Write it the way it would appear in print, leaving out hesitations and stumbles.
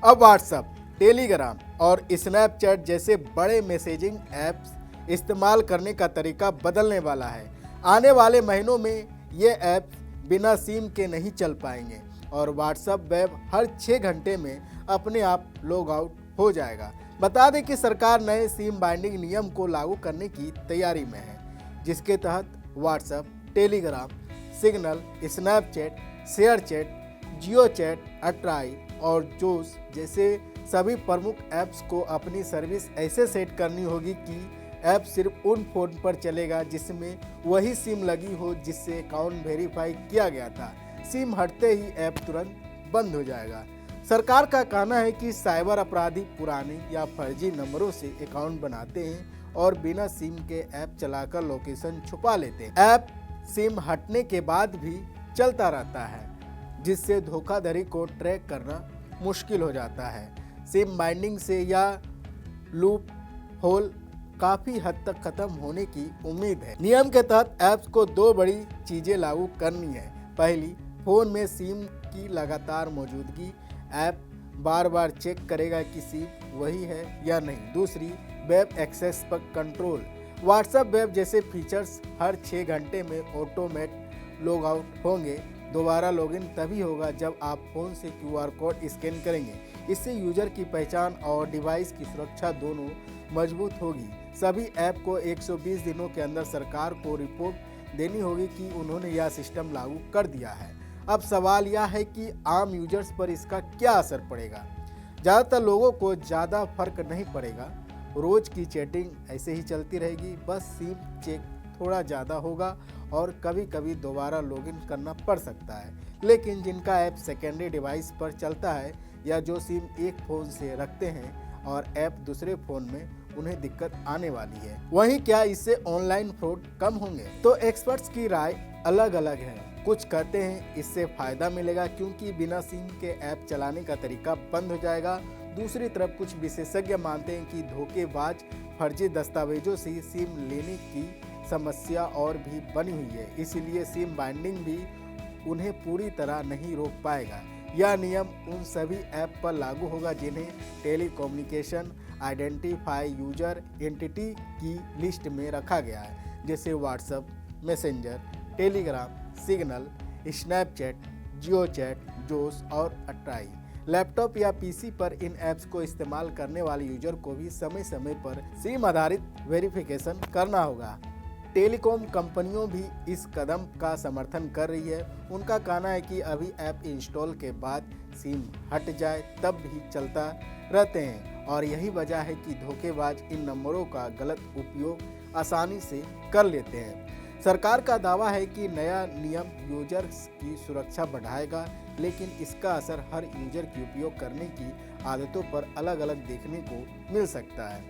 अब WhatsApp, Telegram और Snapchat जैसे बड़े मैसेजिंग ऐप्स इस्तेमाल करने का तरीका बदलने वाला है। आने वाले महीनों में ये ऐप्स बिना सिम के नहीं चल पाएंगे और व्हाट्सएप वेब हर 6 घंटे में अपने आप लॉग आउट हो जाएगा। बता दें कि सरकार नए सिम बाइंडिंग नियम को लागू करने की तैयारी में है, जिसके तहत WhatsApp, Telegram, Signal, Snapchat, ShareChat, Jio Chat, अट्राई और जोश जैसे सभी प्रमुख ऐप्स को अपनी सर्विस ऐसे सेट करनी होगी कि ऐप सिर्फ उन फ़ोन पर चलेगा जिसमें वही सिम लगी हो जिससे अकाउंट वेरीफाई किया गया था। सिम हटते ही ऐप तुरंत बंद हो जाएगा। सरकार का कहना है कि साइबर अपराधी पुराने या फर्जी नंबरों से अकाउंट बनाते हैं और बिना सिम के ऐप चलाकर लोकेशन छुपा लेते हैं। ऐप सिम हटने के बाद भी चलता रहता है, जिससे धोखाधड़ी को ट्रैक करना मुश्किल हो जाता है। सिम बाइंडिंग से यह लूप होल काफ़ी हद तक खत्म होने की उम्मीद है। नियम के तहत ऐप्स को 2 बड़ी चीज़ें लागू करनी है। पहली, फ़ोन में सिम की लगातार मौजूदगी, ऐप बार बार चेक करेगा कि सिम वही है या नहीं। दूसरी, वेब एक्सेस पर कंट्रोल। व्हाट्सएप वेब जैसे फीचर्स हर 6 घंटे में ऑटोमेट लॉग आउट होंगे। दोबारा लॉगिन तभी होगा जब आप फ़ोन से QR कोड स्कैन करेंगे। इससे यूजर की पहचान और डिवाइस की सुरक्षा दोनों मजबूत होगी। सभी ऐप को 120 दिनों के अंदर सरकार को रिपोर्ट देनी होगी कि उन्होंने यह सिस्टम लागू कर दिया है। अब सवाल यह है कि आम यूजर्स पर इसका क्या असर पड़ेगा। ज़्यादातर लोगों को ज़्यादा फर्क नहीं पड़ेगा। रोज़ की चैटिंग ऐसे ही चलती रहेगी, बस सिम चेक थोड़ा ज़्यादा होगा और कभी कभी दोबारा लॉगिन करना पड़ सकता है। लेकिन जिनका ऐप सेकेंडरी डिवाइस पर चलता है या जो सिम एक फ़ोन से रखते हैं और ऐप दूसरे फ़ोन में, उन्हें दिक्कत आने वाली है। वहीं क्या इससे ऑनलाइन फ्रॉड कम होंगे? तो एक्सपर्ट्स की राय अलग अलग है। कुछ कहते हैं इससे फ़ायदा मिलेगा क्योंकि बिना सिम के ऐप चलाने का तरीका बंद हो जाएगा। दूसरी तरफ कुछ विशेषज्ञ मानते हैं कि धोखेबाज फर्जी दस्तावेजों से सिम लेने की समस्या और भी बनी हुई है, इसलिए सिम बाइंडिंग भी उन्हें पूरी तरह नहीं रोक पाएगा। यह नियम उन सभी ऐप पर लागू होगा जिन्हें टेलीकम्युनिकेशन आइडेंटिफाई यूजर एंटिटी की लिस्ट में रखा गया है, जैसे WhatsApp, Messenger, Telegram, Signal, Snapchat, Jio Chat, Josh और अट्राई। लैपटॉप या पीसी पर इन ऐप्स को इस्तेमाल करने वाले यूजर को भी समय समय पर सिम आधारित वेरिफिकेशन करना होगा। टेलीकॉम कंपनियों भी इस कदम का समर्थन कर रही है। उनका कहना है कि अभी ऐप इंस्टॉल के बाद सिम हट जाए तब भी चलता रहते हैं और यही वजह है कि धोखेबाज इन नंबरों का गलत उपयोग आसानी से कर लेते हैं। सरकार का दावा है कि नया नियम यूजर्स की सुरक्षा बढ़ाएगा, लेकिन इसका असर हर यूजर की उपयोग करने की आदतों पर अलग अलग देखने को मिल सकता है।